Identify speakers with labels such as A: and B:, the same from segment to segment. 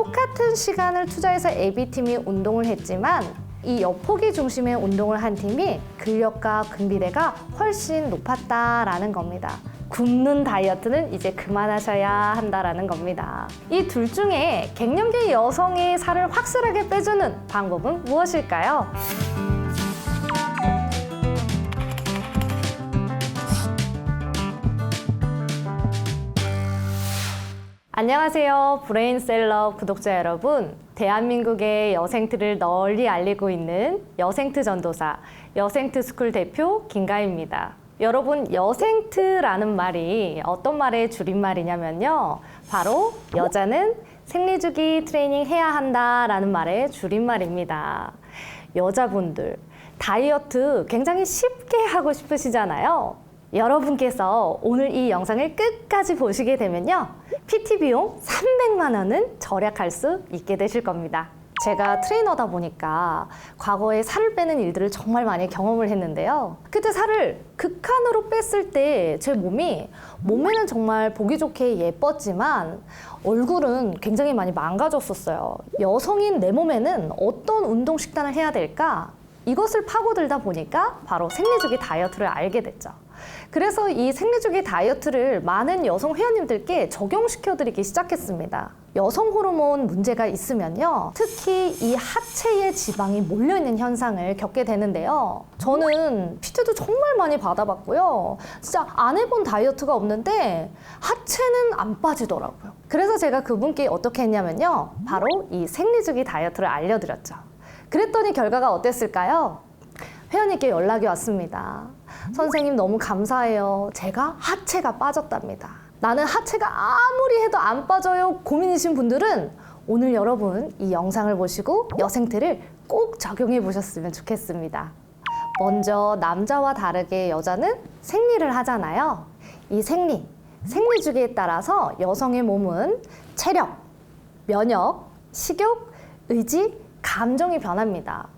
A: 똑같은 시간을 투자해서 AB팀이 운동을 했지만 이 여포기 중심의 운동을 한 팀이 근력과 근비대가 훨씬 높았다라는 겁니다. 굶는 다이어트는 이제 그만하셔야 한다라는 겁니다. 이 둘 중에 갱년기 여성의 살을 확실하게 빼주는 방법은 무엇일까요? 안녕하세요. 브레인셀러 구독자 여러분. 대한민국의 여생트를 널리 알리고 있는 여생트 전도사, 여생트 스쿨 대표 김가희입니다. 여러분, 여생트라는 말이 어떤 말의 줄임말이냐면요. 바로 여자는 생리주기 트레이닝 해야 한다라는 말의 줄임말입니다. 여자분들, 다이어트 굉장히 쉽게 하고 싶으시잖아요. 여러분께서 오늘 이 영상을 끝까지 보시게 되면요. PT 비용 300만 원은 절약할 수 있게 되실 겁니다. 제가 트레이너다 보니까 과거에 살을 빼는 일들을 정말 많이 경험을 했는데요. 그때 살을 극한으로 뺐을 때 제 몸에는 정말 보기 좋게 예뻤지만 얼굴은 굉장히 많이 망가졌었어요. 여성인 내 몸에는 어떤 운동 식단을 해야 될까? 이것을 파고들다 보니까 바로 생리주기 다이어트를 알게 됐죠. 그래서 이 생리주기 다이어트를 많은 여성 회원님들께 적용시켜드리기 시작했습니다. 여성 호르몬 문제가 있으면요. 특히 이 하체에 지방이 몰려있는 현상을 겪게 되는데요. 저는 PT도 정말 많이 받아봤고요. 진짜 안 해본 다이어트가 없는데 하체는 안 빠지더라고요. 그래서 제가 그분께 어떻게 했냐면요. 바로 이 생리주기 다이어트를 알려드렸죠. 그랬더니 결과가 어땠을까요? 회원님께 연락이 왔습니다. 선생님 너무 감사해요. 제가 하체가 빠졌답니다. 나는 하체가 아무리 해도 안 빠져요. 고민이신 분들은 오늘 여러분 이 영상을 보시고 여생트를 꼭 적용해 보셨으면 좋겠습니다. 먼저 남자와 다르게 여자는 생리를 하잖아요. 이 생리주기에 따라서 여성의 몸은 체력, 면역, 식욕, 의지, 감정이 변합니다.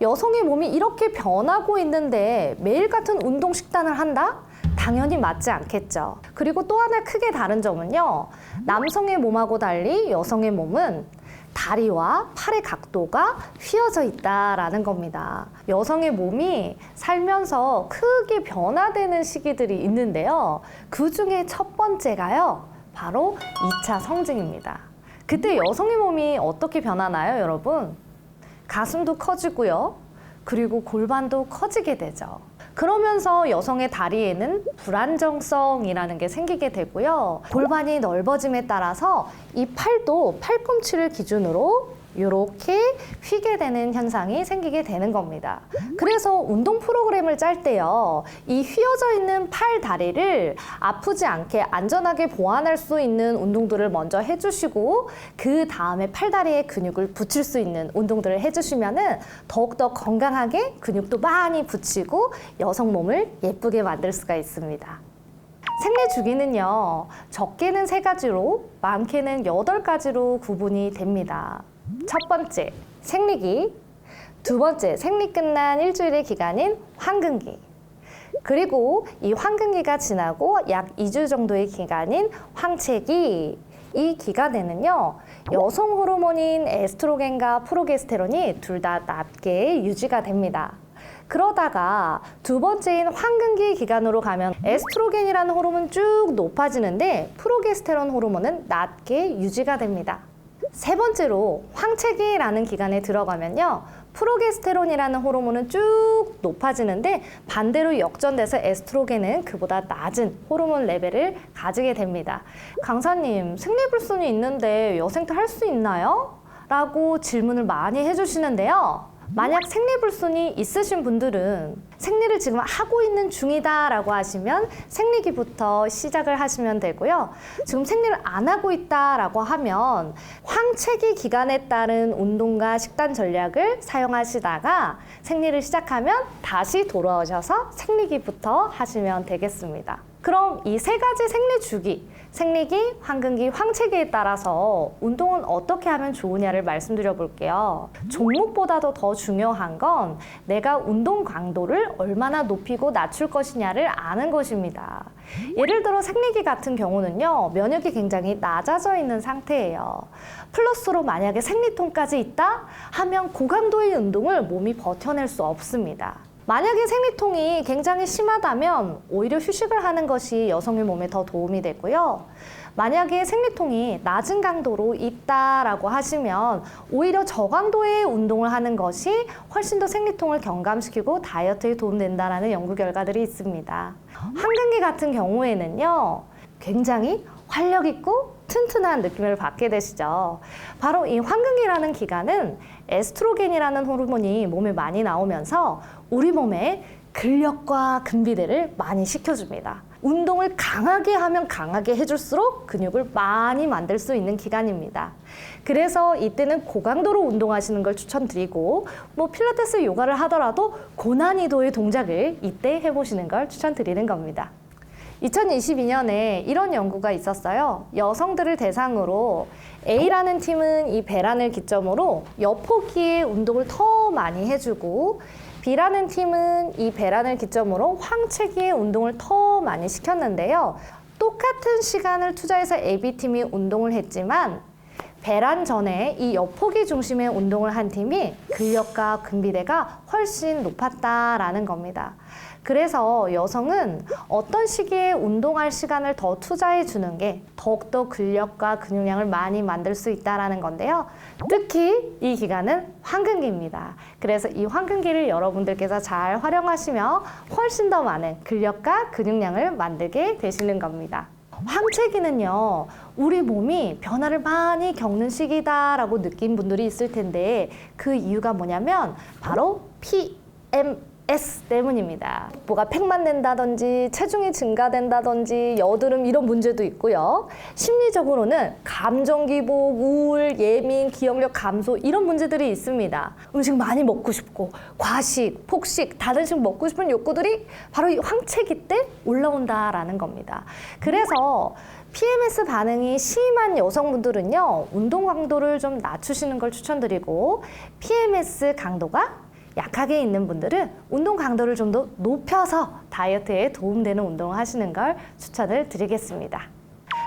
A: 여성의 몸이 이렇게 변하고 있는데 매일 같은 운동 식단을 한다? 당연히 맞지 않겠죠. 그리고 또 하나 크게 다른 점은요. 남성의 몸하고 달리 여성의 몸은 다리와 팔의 각도가 휘어져 있다라는 겁니다. 여성의 몸이 살면서 크게 변화되는 시기들이 있는데요. 그 중에 첫 번째가요. 바로 2차 성징입니다. 그때 여성의 몸이 어떻게 변하나요, 여러분? 가슴도 커지고요. 그리고 골반도 커지게 되죠. 그러면서 여성의 다리에는 불안정성이라는 게 생기게 되고요. 골반이 넓어짐에 따라서 이 팔도 팔꿈치를 기준으로 이렇게 휘게 되는 현상이 생기게 되는 겁니다. 그래서 운동 프로그램을 짤 때요. 이 휘어져 있는 팔, 다리를 아프지 않게 안전하게 보완할 수 있는 운동들을 먼저 해주시고 그 다음에 팔, 다리에 근육을 붙일 수 있는 운동들을 해주시면 더욱더 건강하게 근육도 많이 붙이고 여성 몸을 예쁘게 만들 수가 있습니다. 생리주기는요. 적게는 3가지로 많게는 8가지로 구분이 됩니다. 첫 번째, 생리기. 두 번째, 생리 끝난 일주일의 기간인 황금기. 그리고 이 황금기가 지나고 약 2주 정도의 기간인 황체기. 이 기간에는요, 여성 호르몬인 에스트로겐과 프로게스테론이 둘 다 낮게 유지가 됩니다. 그러다가 두 번째인 황금기 기간으로 가면 에스트로겐이라는 호르몬 쭉 높아지는데 프로게스테론 호르몬은 낮게 유지가 됩니다. 세 번째로 황체기라는 기간에 들어가면요. 프로게스테론이라는 호르몬은 쭉 높아지는데 반대로 역전돼서 에스트로겐은 그보다 낮은 호르몬 레벨을 가지게 됩니다. 강사님, 생리불순이 있는데 여생트 할 수 있나요? 라고 질문을 많이 해주시는데요. 만약 생리불순이 있으신 분들은 생리를 지금 하고 있는 중이다 라고 하시면 생리기부터 시작을 하시면 되고요. 지금 생리를 안 하고 있다 라고 하면 황체기 기간에 따른 운동과 식단 전략을 사용하시다가 생리를 시작하면 다시 돌아오셔서 생리기부터 하시면 되겠습니다. 그럼 이 세 가지 생리 주기, 생리기, 황금기, 황체기에 따라서 운동은 어떻게 하면 좋으냐를 말씀드려 볼게요. 종목보다도 더 중요한 건 내가 운동 강도를 얼마나 높이고 낮출 것이냐를 아는 것입니다. 예를 들어 생리기 같은 경우는요, 면역이 굉장히 낮아져 있는 상태예요. 플러스로 만약에 생리통까지 있다 하면 고강도의 운동을 몸이 버텨낼 수 없습니다. 만약에 생리통이 굉장히 심하다면 오히려 휴식을 하는 것이 여성의 몸에 더 도움이 되고요. 만약에 생리통이 낮은 강도로 있다라고 하시면 오히려 저강도의 운동을 하는 것이 훨씬 더 생리통을 경감시키고 다이어트에 도움된다는 연구 결과들이 있습니다. 황금기 같은 경우에는요, 굉장히 활력 있고 튼튼한 느낌을 받게 되시죠. 바로 이 황금기라는 기간은 에스트로겐이라는 호르몬이 몸에 많이 나오면서 우리 몸에 근력과 근비대를 많이 시켜줍니다. 운동을 강하게 하면 강하게 해줄수록 근육을 많이 만들 수 있는 기간입니다. 그래서 이때는 고강도로 운동하시는 걸 추천드리고 필라테스 요가를 하더라도 고난이도의 동작을 이때 해보시는 걸 추천드리는 겁니다. 2022년에 이런 연구가 있었어요. 여성들을 대상으로 A라는 팀은 이 배란을 기점으로 여포기의 운동을 더 많이 해주고 B라는 팀은 이 배란을 기점으로 황체기의 운동을 더 많이 시켰는데요. 똑같은 시간을 투자해서 AB팀이 운동을 했지만 배란 전에 이 여포기 중심의 운동을 한 팀이 근력과 근비대가 훨씬 높았다라는 겁니다. 그래서 여성은 어떤 시기에 운동할 시간을 더 투자해 주는 게 더욱더 근력과 근육량을 많이 만들 수 있다는 건데요. 특히 이 기간은 황금기입니다. 그래서 이 황금기를 여러분들께서 잘 활용하시며 훨씬 더 많은 근력과 근육량을 만들게 되시는 겁니다. 황체기는요, 우리 몸이 변화를 많이 겪는 시기다라고 느낀 분들이 있을 텐데 그 이유가 뭐냐면 바로 PMS 때문입니다. 뭐가 팩만 낸다든지 체중이 증가된다든지 여드름 이런 문제도 있고요. 심리적으로는 감정 기복, 우울, 예민, 기억력 감소 이런 문제들이 있습니다. 음식 많이 먹고 싶고 과식, 폭식, 다른 식 먹고 싶은 욕구들이 바로 이 황체기 때 올라온다라는 겁니다. 그래서 PMS 반응이 심한 여성분들은요, 운동 강도를 좀 낮추시는 걸 추천드리고 PMS 강도가 약하게 있는 분들은 운동 강도를 좀 더 높여서 다이어트에 도움되는 운동을 하시는 걸 추천을 드리겠습니다.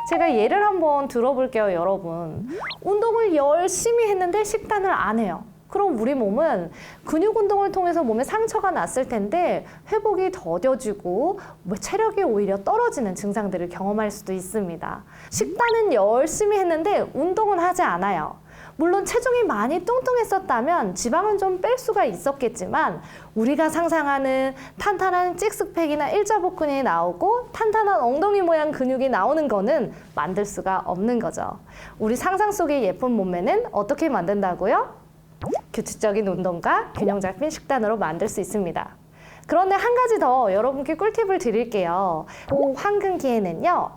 A: 제가 예를 한번 들어볼게요, 여러분. 운동을 열심히 했는데 식단을 안 해요. 그럼 우리 몸은 근육 운동을 통해서 몸에 상처가 났을 텐데 회복이 더뎌지고 체력이 오히려 떨어지는 증상들을 경험할 수도 있습니다. 식단은 열심히 했는데 운동은 하지 않아요. 물론 체중이 많이 뚱뚱했었다면 지방은 좀 뺄 수가 있었겠지만 우리가 상상하는 탄탄한 식스팩이나 일자복근이 나오고 탄탄한 엉덩이 모양 근육이 나오는 거는 만들 수가 없는 거죠. 우리 상상 속의 예쁜 몸매는 어떻게 만든다고요? 규칙적인 운동과 균형 잡힌 식단으로 만들 수 있습니다. 그런데 한 가지 더 여러분께 꿀팁을 드릴게요. 황금기에는요,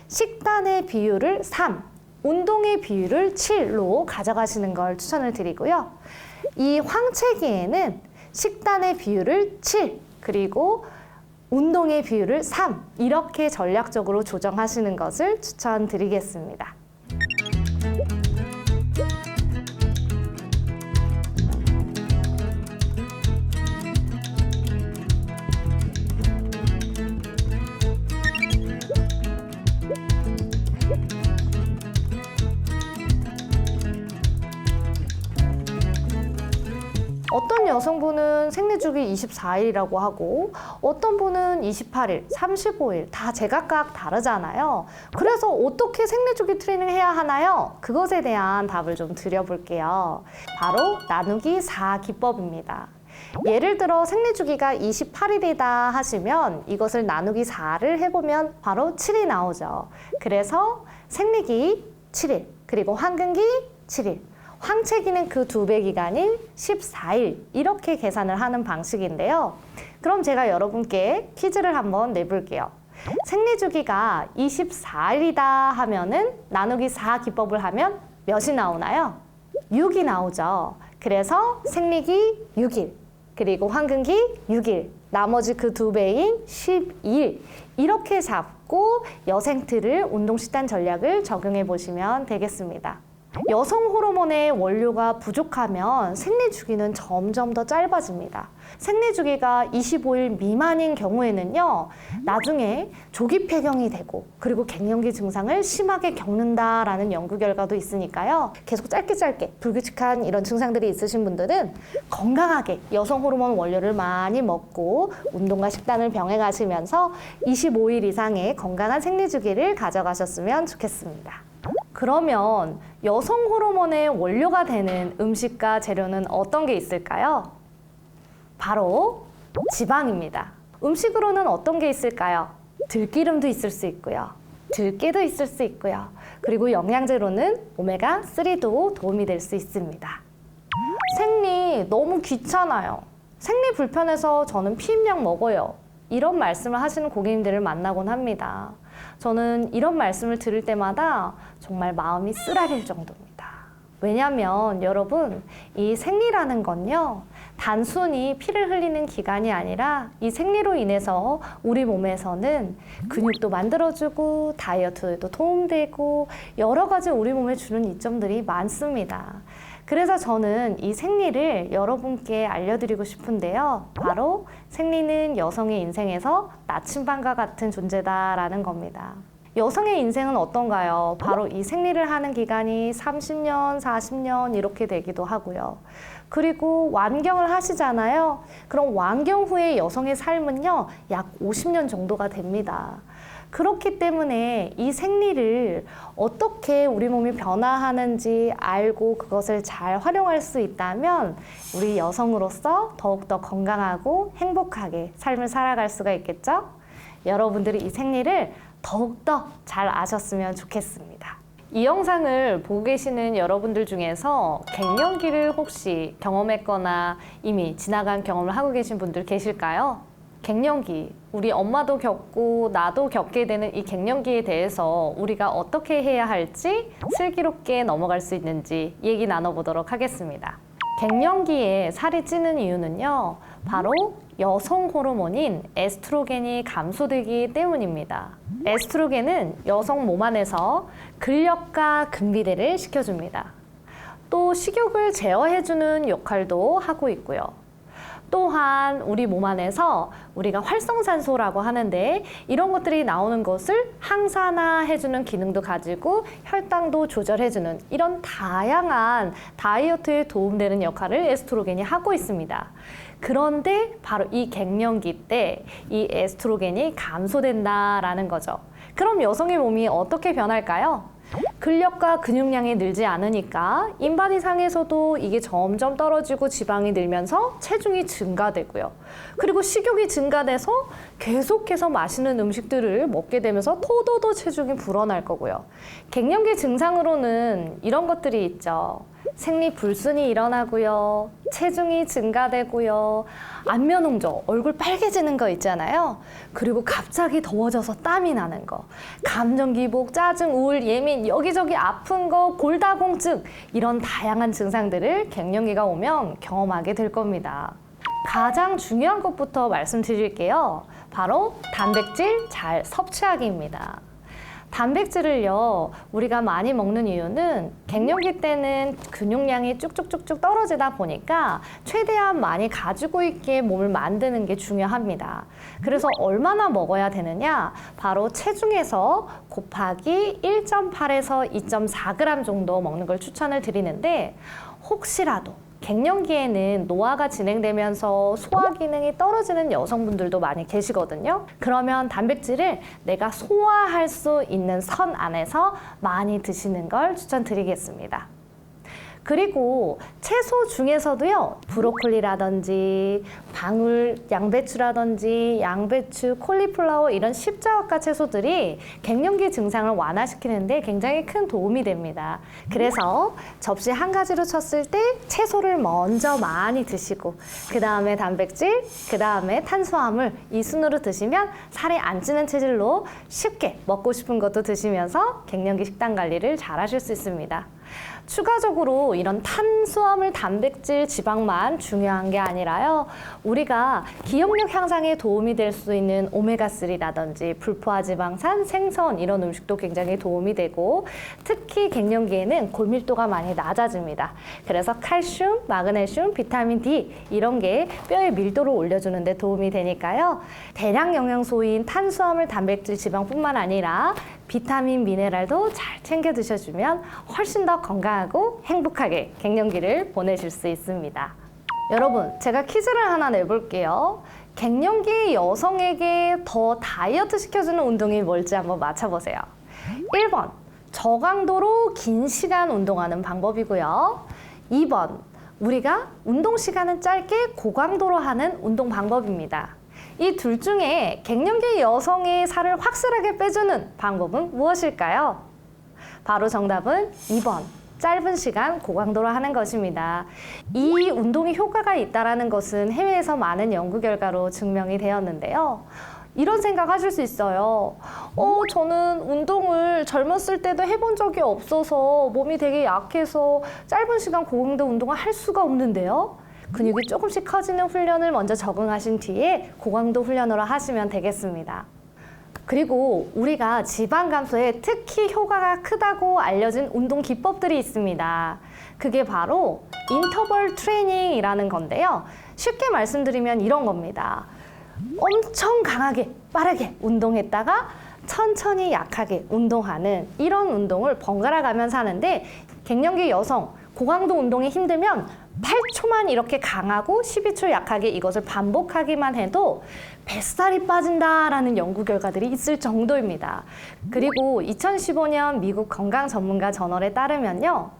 A: 식단의 비율을 3, 운동의 비율을 7로 가져가시는 걸 추천을 드리고요. 이 황체기에는 식단의 비율을 7, 그리고 운동의 비율을 3, 이렇게 전략적으로 조정하시는 것을 추천드리겠습니다. 어떤 여성분은 생리주기 24일이라고 하고 어떤 분은 28일, 35일 다 제각각 다르잖아요. 그래서 어떻게 생리주기 트레이닝 해야 하나요? 그것에 대한 답을 좀 드려볼게요. 바로 나누기 4 기법입니다. 예를 들어 생리주기가 28일이다 하시면 이것을 나누기 4를 해보면 바로 7이 나오죠. 그래서 생리기 7일, 그리고 황금기 7일, 황체기는 그 2배 기간인 14일 이렇게 계산을 하는 방식인데요. 그럼 제가 여러분께 퀴즈를 한번 내볼게요. 생리주기가 24일이다 하면은 나누기 4 기법을 하면 몇이 나오나요? 6이 나오죠. 그래서 생리기 6일, 그리고 황금기 6일, 나머지 그 2배인 12일 이렇게 잡고 여생트를 운동 식단 전략을 적용해 보시면 되겠습니다. 여성 호르몬의 원료가 부족하면 생리 주기는 점점 더 짧아집니다. 생리 주기가 25일 미만인 경우에는요, 나중에 조기 폐경이 되고 그리고 갱년기 증상을 심하게 겪는다라는 연구 결과도 있으니까요. 계속 짧게 불규칙한 이런 증상들이 있으신 분들은 건강하게 여성 호르몬 원료를 많이 먹고 운동과 식단을 병행하시면서 25일 이상의 건강한 생리 주기를 가져가셨으면 좋겠습니다. 그러면 여성 호르몬의 원료가 되는 음식과 재료는 어떤 게 있을까요? 바로 지방입니다. 음식으로는 어떤 게 있을까요? 들기름도 있을 수 있고요. 들깨도 있을 수 있고요. 그리고 영양제로는 오메가3도 도움이 될 수 있습니다. 생리 너무 귀찮아요. 생리 불편해서 저는 피임약 먹어요. 이런 말씀을 하시는 고객님들을 만나곤 합니다. 저는 이런 말씀을 들을 때마다 정말 마음이 쓰라릴 정도입니다. 왜냐하면 여러분, 이 생리라는 건요, 단순히 피를 흘리는 기간이 아니라 이 생리로 인해서 우리 몸에서는 근육도 만들어주고 다이어트에도 도움되고 여러 가지 우리 몸에 주는 이점들이 많습니다. 그래서 저는 이 생리를 여러분께 알려드리고 싶은데요. 바로 생리는 여성의 인생에서 나침반과 같은 존재다라는 겁니다. 여성의 인생은 어떤가요? 바로 이 생리를 하는 기간이 30년, 40년 이렇게 되기도 하고요. 그리고 완경을 하시잖아요. 그럼 완경 후에 여성의 삶은요, 약 50년 정도가 됩니다. 그렇기 때문에 이 생리를 어떻게 우리 몸이 변화하는지 알고 그것을 잘 활용할 수 있다면 우리 여성으로서 더욱더 건강하고 행복하게 삶을 살아갈 수가 있겠죠? 여러분들이 이 생리를 더욱더 잘 아셨으면 좋겠습니다. 이 영상을 보고 계시는 여러분들 중에서 갱년기를 혹시 경험했거나 이미 지나간 경험을 하고 계신 분들 계실까요? 갱년기, 우리 엄마도 겪고 나도 겪게 되는 이 갱년기에 대해서 우리가 어떻게 해야 할지 슬기롭게 넘어갈 수 있는지 얘기 나눠보도록 하겠습니다. 갱년기에 살이 찌는 이유는요, 바로 여성 호르몬인 에스트로겐이 감소되기 때문입니다. 에스트로겐은 여성 몸 안에서 근력과 근비대를 시켜줍니다. 또 식욕을 제어해주는 역할도 하고 있고요. 또한 우리 몸 안에서 우리가 활성산소라고 하는데 이런 것들이 나오는 것을 항산화해주는 기능도 가지고 혈당도 조절해주는 이런 다양한 다이어트에 도움되는 역할을 에스트로겐이 하고 있습니다. 그런데 바로 이 갱년기 때 이 에스트로겐이 감소된다라는 거죠. 그럼 여성의 몸이 어떻게 변할까요? 근력과 근육량이 늘지 않으니까 인바디상에서도 이게 점점 떨어지고 지방이 늘면서 체중이 증가되고요. 그리고 식욕이 증가돼서 계속해서 맛있는 음식들을 먹게 되면서 토도도 체중이 불어날 거고요. 갱년기 증상으로는 이런 것들이 있죠. 생리불순이 일어나고요. 체중이 증가되고요. 안면 홍조, 얼굴 빨개지는 거 있잖아요. 그리고 갑자기 더워져서 땀이 나는 거. 감정 기복, 짜증, 우울, 예민, 여기저기 아픈 거, 골다공증 이런 다양한 증상들을 갱년기가 오면 경험하게 될 겁니다. 가장 중요한 것부터 말씀드릴게요. 바로 단백질 잘 섭취하기입니다. 단백질을요, 우리가 많이 먹는 이유는 갱년기 때는 근육량이 쭉쭉쭉쭉 떨어지다 보니까 최대한 많이 가지고 있게 몸을 만드는 게 중요합니다. 그래서 얼마나 먹어야 되느냐? 바로 체중에서 곱하기 1.8에서 2.4g 정도 먹는 걸 추천을 드리는데, 혹시라도 갱년기에는 노화가 진행되면서 소화 기능이 떨어지는 여성분들도 많이 계시거든요. 그러면 단백질을 내가 소화할 수 있는 선 안에서 많이 드시는 걸 추천드리겠습니다. 그리고 채소 중에서도요, 브로콜리라든지 방울 양배추라든지 양배추, 콜리플라워 이런 십자화과 채소들이 갱년기 증상을 완화시키는데 굉장히 큰 도움이 됩니다. 그래서 접시 한 가지로 쳤을 때 채소를 먼저 많이 드시고 그 다음에 단백질, 그 다음에 탄수화물 이 순으로 드시면 살이 안 찌는 체질로 쉽게 먹고 싶은 것도 드시면서 갱년기 식단 관리를 잘 하실 수 있습니다. 추가적으로 이런 탄수화물, 단백질, 지방만 중요한 게 아니라요. 우리가 기억력 향상에 도움이 될 수 있는 오메가3라든지 불포화 지방산, 생선 이런 음식도 굉장히 도움이 되고 특히 갱년기에는 골밀도가 많이 낮아집니다. 그래서 칼슘, 마그네슘, 비타민 D 이런 게 뼈의 밀도를 올려주는 데 도움이 되니까요. 대량 영양소인 탄수화물, 단백질, 지방뿐만 아니라 비타민, 미네랄도 잘 챙겨 드셔주면 훨씬 더 건강하고 행복하게 갱년기를 보내실 수 있습니다. 여러분, 제가 퀴즈를 하나 내볼게요. 갱년기 여성에게 더 다이어트 시켜주는 운동이 뭘지 한번 맞춰보세요. 1번, 저강도로 긴 시간 운동하는 방법이고요. 2번, 우리가 운동 시간은 짧게 고강도로 하는 운동 방법입니다. 이 둘 중에 갱년기 여성의 살을 확실하게 빼주는 방법은 무엇일까요? 바로 정답은 2번. 짧은 시간 고강도로 하는 것입니다. 이 운동이 효과가 있다는 것은 해외에서 많은 연구 결과로 증명이 되었는데요. 이런 생각 하실 수 있어요. 저는 운동을 젊었을 때도 해본 적이 없어서 몸이 되게 약해서 짧은 시간 고강도 운동을 할 수가 없는데요. 근육이 조금씩 커지는 훈련을 먼저 적응하신 뒤에 고강도 훈련으로 하시면 되겠습니다. 그리고 우리가 지방 감소에 특히 효과가 크다고 알려진 운동 기법들이 있습니다. 그게 바로 인터벌 트레이닝이라는 건데요. 쉽게 말씀드리면 이런 겁니다. 엄청 강하게 빠르게 운동했다가 천천히 약하게 운동하는 이런 운동을 번갈아 가면서 하는데 갱년기 여성 고강도 운동이 힘들면 8초만 이렇게 강하고 12초 약하게 이것을 반복하기만 해도 뱃살이 빠진다라는 연구 결과들이 있을 정도입니다. 그리고 2015년 미국 건강 전문가 저널에 따르면요.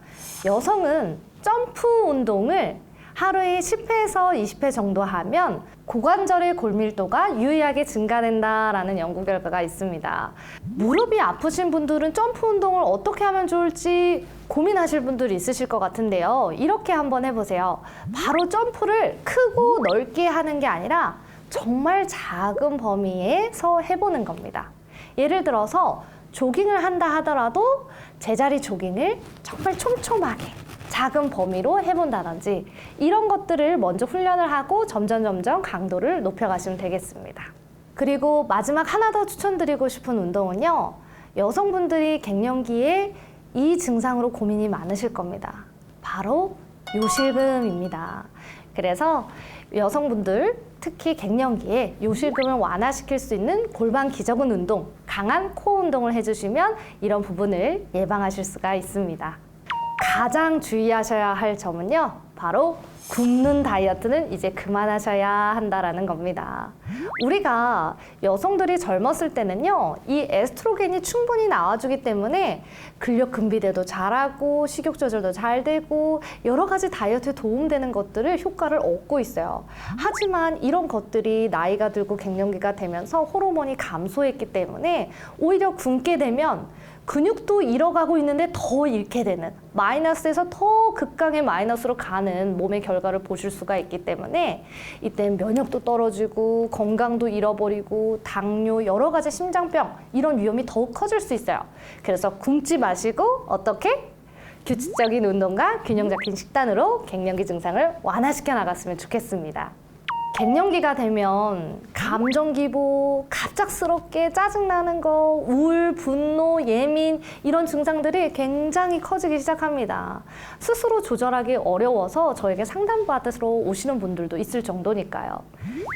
A: 여성은 점프 운동을 하루에 10회에서 20회 정도 하면 고관절의 골밀도가 유의하게 증가된다라는 연구 결과가 있습니다. 무릎이 아프신 분들은 점프 운동을 어떻게 하면 좋을지 고민하실 분들이 있으실 것 같은데요. 이렇게 한번 해보세요. 바로 점프를 크고 넓게 하는 게 아니라 정말 작은 범위에서 해보는 겁니다. 예를 들어서 조깅을 한다 하더라도 제자리 조깅을 정말 촘촘하게 작은 범위로 해본다든지 이런 것들을 먼저 훈련을 하고 점점 강도를 높여가시면 되겠습니다. 그리고 마지막 하나 더 추천드리고 싶은 운동은요. 여성분들이 갱년기에 이 증상으로 고민이 많으실 겁니다. 바로 요실금입니다. 그래서 여성분들 특히 갱년기에 요실금을 완화시킬 수 있는 골반 기저근 운동, 강한 코어 운동을 해주시면 이런 부분을 예방하실 수가 있습니다. 가장 주의하셔야 할 점은요. 바로 굶는 다이어트는 이제 그만하셔야 한다라는 겁니다. 우리가 여성들이 젊었을 때는요. 이 에스트로겐이 충분히 나와주기 때문에 근력 분비대도 잘하고 식욕 조절도 잘 되고 여러 가지 다이어트에 도움되는 것들을 효과를 얻고 있어요. 하지만 이런 것들이 나이가 들고 갱년기가 되면서 호르몬이 감소했기 때문에 오히려 굶게 되면 근육도 잃어가고 있는데 더 잃게 되는 마이너스에서 더 극강의 마이너스로 가는 몸의 결과를 보실 수가 있기 때문에 이때 면역도 떨어지고 건강도 잃어버리고 당뇨 여러 가지 심장병 이런 위험이 더욱 커질 수 있어요. 그래서 굶지 마시고 어떻게? 규칙적인 운동과 균형 잡힌 식단으로 갱년기 증상을 완화시켜 나갔으면 좋겠습니다. 갱년기가 되면 감정 기복, 갑작스럽게 짜증나는 거, 우울, 분노, 예민 이런 증상들이 굉장히 커지기 시작합니다. 스스로 조절하기 어려워서 저에게 상담받으러 오시는 분들도 있을 정도니까요.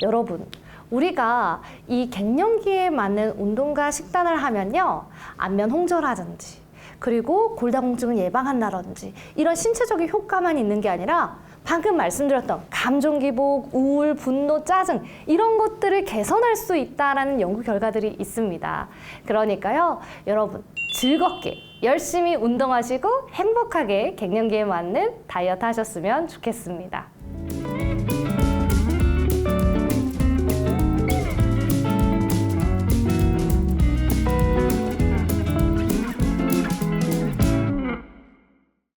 A: 여러분, 우리가 이 갱년기에 맞는 운동과 식단을 하면요. 안면 홍조라든지 그리고 골다공증을 예방한다든지 이런 신체적인 효과만 있는 게 아니라 방금 말씀드렸던 감정 기복, 우울, 분노, 짜증 이런 것들을 개선할 수 있다라는 연구 결과들이 있습니다. 그러니까요, 여러분 즐겁게 열심히 운동하시고 행복하게 갱년기에 맞는 다이어트 하셨으면 좋겠습니다.